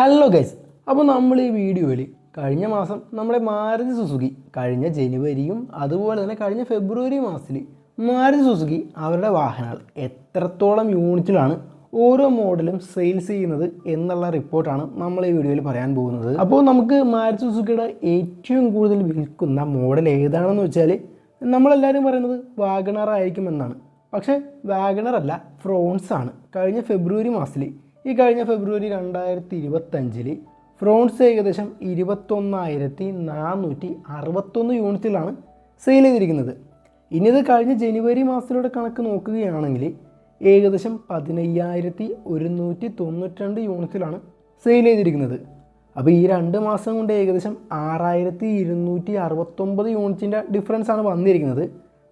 Hello guys, അപ്പോൾ നമ്മൾ ഈ വീഡിയോയിൽ കഴിഞ്ഞ മാസം നമ്മുടെ മാരുതി സുസുക്കി കഴിഞ്ഞ ജനുവരിയും അതുപോലെ തന്നെ കഴിഞ്ഞ ഫെബ്രുവരി മാസത്തിൽ മാരുതി സുസുക്കി അവരുടെ വാഹനങ്ങൾ എത്രത്തോളം യൂണിറ്റിലാണ് ഓരോ മോഡലും സെയിൽസ് ചെയ്യുന്നത് എന്നുള്ള റിപ്പോർട്ടാണ് നമ്മൾ ഈ വീഡിയോയിൽ പറയാൻ പോകുന്നത്. അപ്പോൾ നമുക്ക് മാരുതി സുസുക്കിയുടെ ഏറ്റവും കൂടുതൽ വിൽക്കുന്ന മോഡൽ ഏതാണെന്ന് വെച്ചാൽ നമ്മളെല്ലാവരും പറയുന്നത് വാഗണർ ആയിരിക്കുമെന്നാണ്. പക്ഷേ വാഗണർ അല്ല, ഫ്രോൺസ് ആണ്. കഴിഞ്ഞ ഫെബ്രുവരി മാസത്തിൽ കഴിഞ്ഞ ഫെബ്രുവരി 2025 ഫ്രോൺസ് ഏകദേശം 21,461 യൂണിറ്റിലാണ് സെയിൽ ചെയ്തിരിക്കുന്നത്. ഇനി ഇത് കഴിഞ്ഞ ജനുവരി മാസത്തിലൂടെ കണക്ക് നോക്കുകയാണെങ്കിൽ ഏകദേശം 15,192 യൂണിറ്റിലാണ് സെയിൽ ചെയ്തിരിക്കുന്നത്. അപ്പോൾ ഈ 2 മാസം കൊണ്ട് ഏകദേശം 6,269 യൂണിറ്റിൻ്റെ ഡിഫറൻസാണ് വന്നിരിക്കുന്നത്.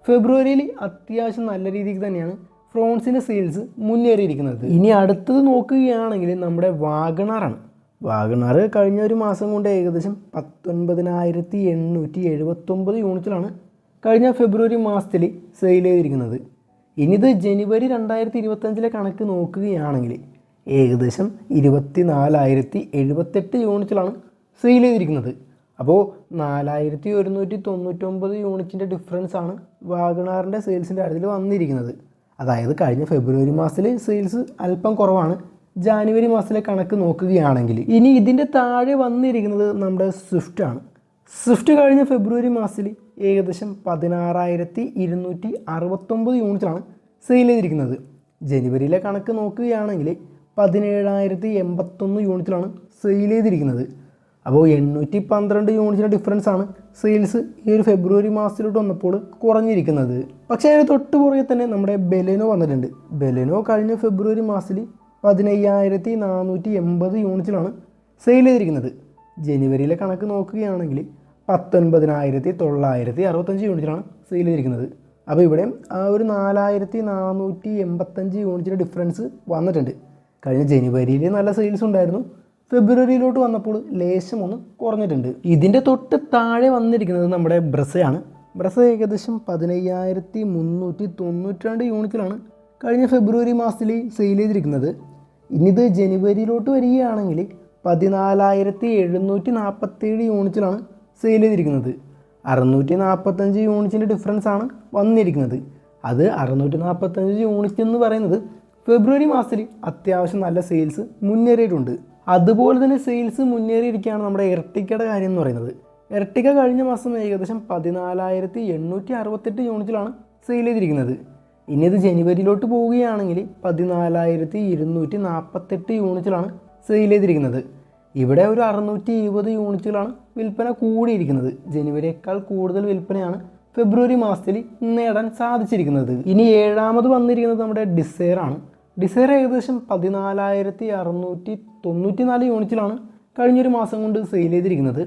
ഫെബ്രുവരിയിൽ അത്യാവശ്യം നല്ല രീതിക്ക് തന്നെയാണ് ഫ്രോൺസിൻ്റെ സെയിൽസ് മുന്നേറിയിരിക്കുന്നത്. ഇനി അടുത്തത് നോക്കുകയാണെങ്കിൽ നമ്മുടെ വാഗണറാണ്. വാഗണർ കഴിഞ്ഞ ഒരു മാസം കൊണ്ട് ഏകദേശം 19,879 യൂണിറ്റിലാണ് കഴിഞ്ഞ ഫെബ്രുവരി മാസത്തിൽ സെയിൽ ചെയ്തിരിക്കുന്നത്. ഇനി ഇത് ജനുവരി 2025 കണക്ക് നോക്കുകയാണെങ്കിൽ ഏകദേശം 24,078 യൂണിറ്റിലാണ് സെയിൽ ചെയ്തിരിക്കുന്നത്. അപ്പോൾ 4,199 യൂണിറ്റിൻ്റെ ഡിഫറൻസാണ് വാഗണറിൻ്റെ സെയിൽസിൻ്റെ കാര്യത്തിൽ വന്നിരിക്കുന്നത്. അതായത് കഴിഞ്ഞ ഫെബ്രുവരി മാസത്തിൽ സെയിൽസ് അല്പം കുറവാണ് ജാനുവരി മാസത്തിലെ കണക്ക് നോക്കുകയാണെങ്കിൽ. ഇനി ഇതിൻ്റെ താഴെ വന്നിരിക്കുന്നത് നമ്മുടെ സ്വിഫ്റ്റ് ആണ്. സ്വിഫ്റ്റ് കഴിഞ്ഞ ഫെബ്രുവരി മാസത്തിൽ ഏകദേശം 16,269 യൂണിറ്റാണ് സെയിൽ ചെയ്തിരിക്കുന്നത്. ജനുവരിയിലെ കണക്ക് നോക്കുകയാണെങ്കിൽ 17,081 യൂണിറ്റിലാണ് സെയിൽ ചെയ്തിരിക്കുന്നത്. അപ്പോൾ 812 യൂണിറ്റിൻ്റെ ഡിഫറൻസാണ് സെയിൽസ് ഈ ഒരു ഫെബ്രുവരി മാസത്തിലോട്ട് വന്നപ്പോൾ കുറഞ്ഞിരിക്കുന്നത്. പക്ഷേ അതിന് തൊട്ട് പുറകെ തന്നെ നമ്മുടെ ബെലെനോ വന്നിട്ടുണ്ട്. ബെലെനോ കഴിഞ്ഞ ഫെബ്രുവരി മാസത്തിൽ 15,480 യൂണിറ്റിലാണ് സെയിൽ ചെയ്തിരിക്കുന്നത്. ജനുവരിയിലെ കണക്ക് നോക്കുകയാണെങ്കിൽ 19,965 യൂണിറ്റിലാണ് സെയിൽ ചെയ്തിരിക്കുന്നത്. അപ്പോൾ ഇവിടെ ആ ഒരു 4,485 യൂണിറ്റിൻ്റെ ഡിഫറൻസ് വന്നിട്ടുണ്ട്. കഴിഞ്ഞ ജനുവരിയിൽ നല്ല സെയിൽസ് ഉണ്ടായിരുന്നു, ഫെബ്രുവരിയിലോട്ട് വന്നപ്പോൾ ലേശം ഒന്ന് കുറഞ്ഞിട്ടുണ്ട്. ഇതിൻ്റെ തൊട്ട് താഴെ വന്നിരിക്കുന്നത് നമ്മുടെ ബ്രസയാണ്. ബ്രസ ഏകദേശം 15,392 യൂണിറ്റിലാണ് കഴിഞ്ഞ ഫെബ്രുവരി മാസത്തിൽ സെയിൽ ചെയ്തിരിക്കുന്നത്. ഇനിയിത് ജനുവരിയിലോട്ട് വരികയാണെങ്കിൽ 14,747 യൂണിറ്റിലാണ് സെയിൽ ചെയ്തിരിക്കുന്നത്. 645 യൂണിറ്റിൻ്റെ ഡിഫറൻസാണ് വന്നിരിക്കുന്നത്. അത് 645 യൂണിറ്റ് എന്ന് പറയുന്നത് ഫെബ്രുവരി മാസത്തിൽ അത്യാവശ്യം നല്ല സെയിൽസ് മുന്നേറിയിട്ടുണ്ട്. അതുപോലെ തന്നെ സെയിൽസ് മുന്നേറിയിരിക്കുകയാണ് നമ്മുടെ എർട്ടിക്കയുടെ കാര്യം എന്ന് പറയുന്നത്. എർട്ടിക്ക കഴിഞ്ഞ മാസം ഏകദേശം 14,868 യൂണിറ്റിലാണ് സെയിൽ ചെയ്തിരിക്കുന്നത്. ഇനി ഇത് ജനുവരിയിലോട്ട് പോവുകയാണെങ്കിൽ 14,248 യൂണിറ്റിലാണ് സെയിൽ ചെയ്തിരിക്കുന്നത്. ഇവിടെ ഒരു 620 യൂണിറ്റുകളാണ് വിൽപ്പന കൂടിയിരിക്കുന്നത്. ജനുവരിയേക്കാൾ കൂടുതൽ വിൽപ്പനയാണ് ഫെബ്രുവരി മാസത്തിൽ നേടാൻ സാധിച്ചിരിക്കുന്നത്. ഇനി ഏഴാമത് വന്നിരിക്കുന്നത് നമ്മുടെ ഡിസയർ ആണ്. ഡിസയർ ഏകദേശം 14,694 യൂണിറ്റിലാണ് കഴിഞ്ഞൊരു മാസം കൊണ്ട് സെയിൽ ചെയ്തിരിക്കുന്നത്.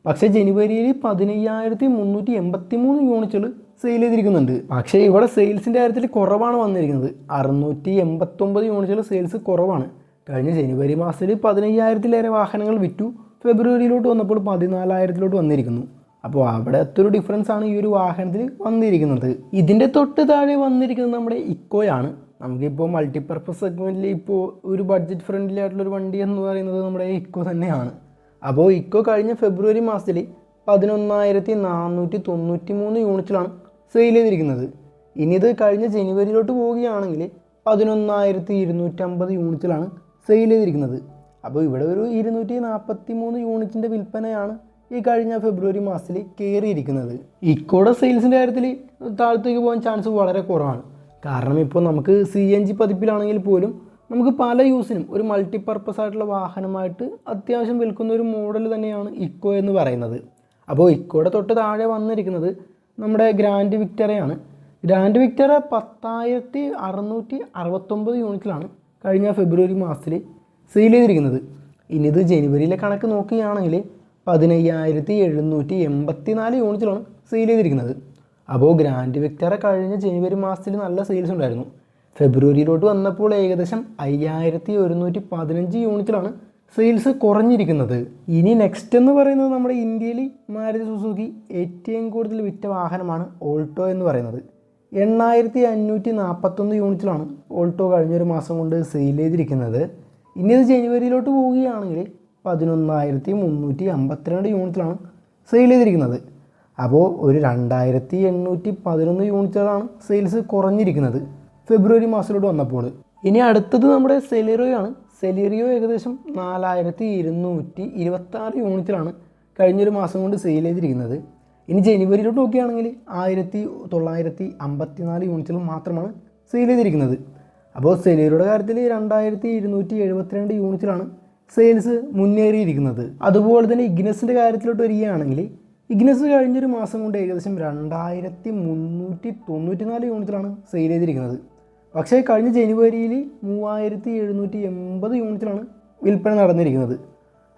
പക്ഷേ ജനുവരിയിൽ 15,383 യൂണിറ്റുകൾ സെയിൽ ചെയ്തിരിക്കുന്നുണ്ട്. പക്ഷേ ഇവിടെ സെയിൽസിൻ്റെ കാര്യത്തിൽ കുറവാണ് വന്നിരിക്കുന്നത്. 689 യൂണിറ്റുകൾ സെയിൽസ് കുറവാണ്. കഴിഞ്ഞ ജനുവരി മാസത്തിൽ 15,000-ലേറെ വാഹനങ്ങൾ വിറ്റു. ഫെബ്രുവരിയിലോട്ട് വന്നപ്പോൾ 14,000-ലോട്ട് വന്നിരിക്കുന്നു. അപ്പോൾ അവിടെ എത്തൊരു ഡിഫറൻസ് ആണ് ഈ ഒരു വാഹനത്തിൽ വന്നിരിക്കുന്നത്. ഇതിൻ്റെ തൊട്ട് താഴെ വന്നിരിക്കുന്നത് നമ്മുടെ ഇക്കോയാണ്. നമുക്കിപ്പോൾ മൾട്ടിപ്പർപ്പസ് സെഗ്മെൻറ്റിൽ ഇപ്പോൾ ഒരു ബഡ്ജറ്റ് ഫ്രണ്ട്ലി ആയിട്ടുള്ളൊരു വണ്ടി എന്ന് പറയുന്നത് നമ്മുടെ ഇക്കോ തന്നെയാണ്. അപ്പോൾ ഇക്കോ കഴിഞ്ഞ ഫെബ്രുവരി മാസത്തിൽ 11,493 യൂണിറ്റിലാണ് സെയിൽ ചെയ്തിരിക്കുന്നത്. ഇനി ഇത് കഴിഞ്ഞ ജനുവരിയിലോട്ട് പോവുകയാണെങ്കിൽ 11,250 യൂണിറ്റിലാണ് സെയിൽ ചെയ്തിരിക്കുന്നത്. അപ്പോൾ ഇവിടെ ഒരു 243 യൂണിറ്റിൻ്റെ വിൽപ്പനയാണ് ഈ കഴിഞ്ഞ ഫെബ്രുവരി മാസത്തിൽ കയറിയിരിക്കുന്നത്. ഇക്കോയുടെ സെയിൽസിൻ്റെ കാര്യത്തിൽ താഴത്തേക്ക് പോകാൻ ചാൻസ് വളരെ കുറവാണ്. കാരണം ഇപ്പോൾ നമുക്ക് CNG പതിപ്പിലാണെങ്കിൽ പോലും നമുക്ക് പല യൂസിനും ഒരു മൾട്ടിപ്പർപ്പസ് ആയിട്ടുള്ള വാഹനമായിട്ട് അത്യാവശ്യം വിൽക്കുന്ന ഒരു മോഡൽ തന്നെയാണ് ഇക്കോ എന്ന് പറയുന്നത്. അപ്പോൾ ഇക്കോയുടെ തൊട്ട് താഴെ വന്നിരിക്കുന്നത് നമ്മുടെ ഗ്രാൻഡ് വിക്ടറയാണ്. ഗ്രാൻഡ് വിക്ടറ 10,669 യൂണിറ്റിലാണ് കഴിഞ്ഞ ഫെബ്രുവരി മാസത്തിൽ സെയിൽ ചെയ്തിരിക്കുന്നത്. ഇനി ഇത് ജനുവരിയിലെ കണക്ക് നോക്കുകയാണെങ്കിൽ 15,784 യൂണിറ്റിലാണ് സെയിൽ ചെയ്തിരിക്കുന്നത്. അപ്പോൾ ഗ്രാൻഡ് വിക്ടറ കഴിഞ്ഞ ജനുവരി മാസത്തിൽ നല്ല സെയിൽസ് ഉണ്ടായിരുന്നു. ഫെബ്രുവരിയിലോട്ട് വന്നപ്പോൾ ഏകദേശം 5,115 യൂണിറ്റിലാണ് സെയിൽസ് കുറഞ്ഞിരിക്കുന്നത്. ഇനി നെക്സ്റ്റ് എന്ന് പറയുന്നത് നമ്മുടെ ഇന്ത്യയിൽ മാരുതി സുസുക്കി ഏറ്റവും കൂടുതൽ വിറ്റ വാഹനമാണ് ഓൾട്ടോ എന്ന് പറയുന്നത്. 8,541 യൂണിറ്റിലാണ് ഓൾട്ടോ കഴിഞ്ഞൊരു മാസം കൊണ്ട് സെയിൽ ചെയ്തിരിക്കുന്നത്. ഇനി ഇത് ജനുവരിയിലോട്ട് പോവുകയാണെങ്കിൽ 11,352 യൂണിറ്റിലാണ് സെയിൽ ചെയ്തിരിക്കുന്നത്. അപ്പോൾ ഒരു 2,811 യൂണിറ്റുകളാണ് സെയിൽസ് കുറഞ്ഞിരിക്കുന്നത് ഫെബ്രുവരി മാസത്തിലോട്ട് വന്നപ്പോൾ. ഇനി അടുത്തത് നമ്മുടെ സെലീറിയോയാണ്. സെലീറിയോ ഏകദേശം 4,226 യൂണിറ്റിലാണ് കഴിഞ്ഞൊരു മാസം കൊണ്ട് സെയിൽ ചെയ്തിരിക്കുന്നത്. ഇനി ജനുവരിയിലോട്ട് നോക്കുകയാണെങ്കിൽ 1,954 യൂണിറ്റുകൾ മാത്രമാണ് സെയിൽ ചെയ്തിരിക്കുന്നത്. അപ്പോൾ സെലീറിയോയുടെ കാര്യത്തിൽ 2,272 യൂണിറ്റിലാണ് സെയിൽസ് മുന്നേറിയിരിക്കുന്നത്. അതുപോലെ തന്നെ ഇഗ്നസിൻ്റെ കാര്യത്തിലോട്ട് വരികയാണെങ്കിൽ ഇഗ്നസ് കഴിഞ്ഞൊരു മാസം കൊണ്ട് ഏകദേശം 2,394 യൂണിറ്റിലാണ് സെയിൽ ചെയ്തിരിക്കുന്നത്. പക്ഷേ കഴിഞ്ഞ ജനുവരിയിൽ 3,780 യൂണിറ്റിലാണ് വിൽപ്പന നടന്നിരിക്കുന്നത്.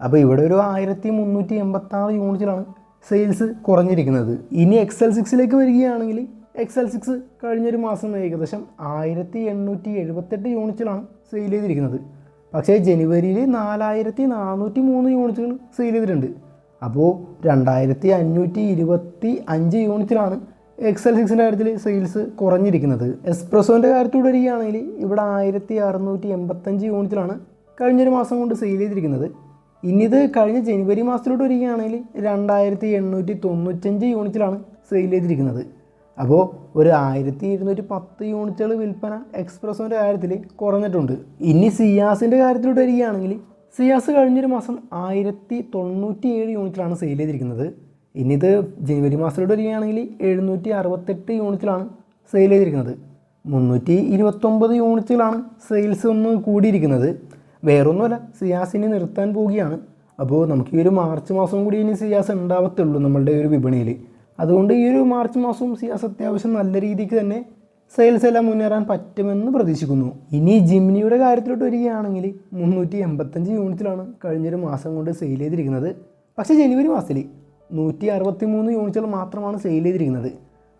അപ്പോൾ ഇവിടെ ഒരു 1,386 യൂണിറ്റിലാണ് സെയിൽസ് കുറഞ്ഞിരിക്കുന്നത്. ഇനി XL6 വരികയാണെങ്കിൽ XL6 കഴിഞ്ഞൊരു മാസം ഏകദേശം 1,878 യൂണിറ്റിലാണ് സെയിൽ ചെയ്തിരിക്കുന്നത്. പക്ഷേ ജനുവരിയിൽ 4,403 യൂണിറ്റുകൾ സെയിൽ ചെയ്തിട്ടുണ്ട്. അപ്പോൾ 2,525 യൂണിറ്റിലാണ് XL6ൻ്റെ കാര്യത്തിൽ സെയിൽസ് കുറഞ്ഞിരിക്കുന്നത്. എസ്പ്രസോൻ്റെ കാര്യത്തോട് വരികയാണെങ്കിൽ ഇവിടെ 1,685 യൂണിറ്റിലാണ് കഴിഞ്ഞൊരു മാസം കൊണ്ട് സെയിൽ ചെയ്തിരിക്കുന്നത്. ഇനിയിത് കഴിഞ്ഞ ജനുവരി മാസത്തിലോട്ട് വരികയാണെങ്കിൽ 2,895 യൂണിറ്റിലാണ് സെയിൽ ചെയ്തിരിക്കുന്നത്. അപ്പോൾ ഒരു 1,210 യൂണിറ്റുകൾ വിൽപ്പന എക്സ്പ്രസോൻ്റെ കാര്യത്തിൽ കുറഞ്ഞിട്ടുണ്ട്. ഇനി സിയാസിൻ്റെ കാര്യത്തിലോട്ട് വരികയാണെങ്കിൽ സിയാസ് കഴിഞ്ഞൊരു മാസം 1,097 യൂണിറ്റിലാണ് സെയിൽ ചെയ്തിരിക്കുന്നത്. ഇനി ഇത് ജനുവരി മാസത്തിലോട്ട് വരികയാണെങ്കിൽ 768 യൂണിറ്റിലാണ് സെയിൽ ചെയ്തിരിക്കുന്നത്. 329 യൂണിറ്റുകളാണ് സെയിൽസ് ഒന്ന് കൂടിയിരിക്കുന്നത്. വേറൊന്നുമല്ല, സിയാസിനെ നിർത്താൻ പോവുകയാണ്. അപ്പോൾ നമുക്ക് ഈ ഒരു മാർച്ച് മാസം കൂടി ഇനി സിയാസ് ഉണ്ടാവത്തുള്ളൂ നമ്മളുടെ ഒരു വിപണിയിൽ. അതുകൊണ്ട് ഈ ഒരു മാർച്ച് മാസവും സിയാസ് അത്യാവശ്യം നല്ല രീതിക്ക് തന്നെ സെയിൽസ് എല്ലാം മുന്നേറാൻ പറ്റുമെന്ന് പ്രതീക്ഷിക്കുന്നു. ഇനി ജിംനിയുടെ കാര്യത്തിലോട്ട് വരികയാണെങ്കിൽ 385 യൂണിറ്റിലാണ് കഴിഞ്ഞൊരു മാസം കൊണ്ട് സെയിൽ ചെയ്തിരിക്കുന്നത്. പക്ഷേ ജനുവരി മാസത്തിൽ 163 യൂണിറ്റുകൾ മാത്രമാണ് സെയിൽ ചെയ്തിരിക്കുന്നത്.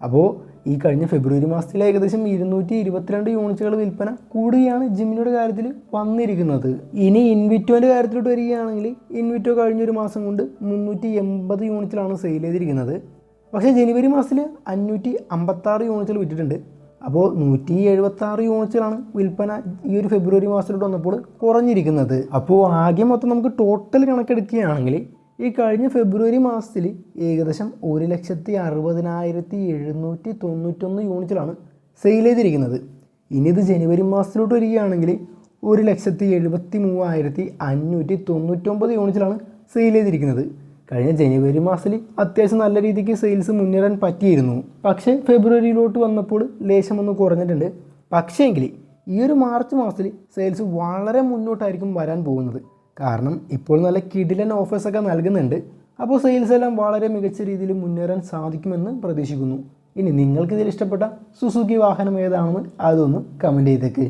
അപ്പോൾ ഈ കഴിഞ്ഞ ഫെബ്രുവരി മാസത്തിൽ ഏകദേശം 222 യൂണിറ്റുകൾ വിൽപ്പന കൂടുകയാണ് ജിംനിയുടെ കാര്യത്തിൽ വന്നിരിക്കുന്നത്. ഇനി ഇൻവിറ്റോൻ്റെ കാര്യത്തിലോട്ട് വരികയാണെങ്കിൽ ഇൻവിറ്റോ കഴിഞ്ഞൊരു മാസം കൊണ്ട് 380 യൂണിറ്റിലാണ് സെയിൽ ചെയ്തിരിക്കുന്നത്. പക്ഷേ ജനുവരി മാസത്തിൽ 556 യൂണിറ്റുകൾ വിറ്റിട്ടുണ്ട്. അപ്പോൾ 176 യൂണിറ്റുകളാണ് വിൽപ്പന ഈ ഒരു ഫെബ്രുവരി മാസത്തിലോട്ട് വന്നപ്പോൾ കുറഞ്ഞിരിക്കുന്നത്. അപ്പോൾ ആകെ മൊത്തം നമുക്ക് ടോട്ടൽ കണക്കെടുക്കുകയാണെങ്കിൽ ഈ കഴിഞ്ഞ ഫെബ്രുവരി മാസത്തിൽ ഏകദേശം 1,60,791 യൂണിറ്റിലാണ് സെയിൽ ചെയ്തിരിക്കുന്നത്. ഇനി ഇത് ജനുവരി മാസത്തിലോട്ട് വരികയാണെങ്കിൽ 1,73,599 യൂണിറ്റിലാണ് സെയിൽ ചെയ്തിരിക്കുന്നത്. കഴിഞ്ഞ ജനുവരി മാസത്തിൽ അത്യാവശ്യം നല്ല രീതിക്ക് സെയിൽസ് മുന്നേറാൻ പറ്റിയിരുന്നു. പക്ഷേ ഫെബ്രുവരിയിലോട്ട് വന്നപ്പോൾ ലേശമൊന്ന് കുറഞ്ഞിട്ടുണ്ട്. പക്ഷേ എങ്കിൽ ഈ ഒരു മാർച്ച് മാസത്തിൽ സെയിൽസ് വളരെ മുന്നോട്ടായിരിക്കും വരാൻ പോകുന്നത്. കാരണം ഇപ്പോൾ നല്ല കിടിലൻ ഓഫേഴ്സൊക്കെ നൽകുന്നുണ്ട്. അപ്പോൾ സെയിൽസ് എല്ലാം വളരെ മികച്ച രീതിയിൽ മുന്നേറാൻ സാധിക്കുമെന്ന് പ്രതീക്ഷിക്കുന്നു. ഇനി നിങ്ങൾക്കിതിൽ ഇഷ്ടപ്പെട്ട സുസുക്കി വാഹനം ഏതാണെന്ന് അതൊന്ന് കമൻറ്റ് ചെയ്തേക്ക്.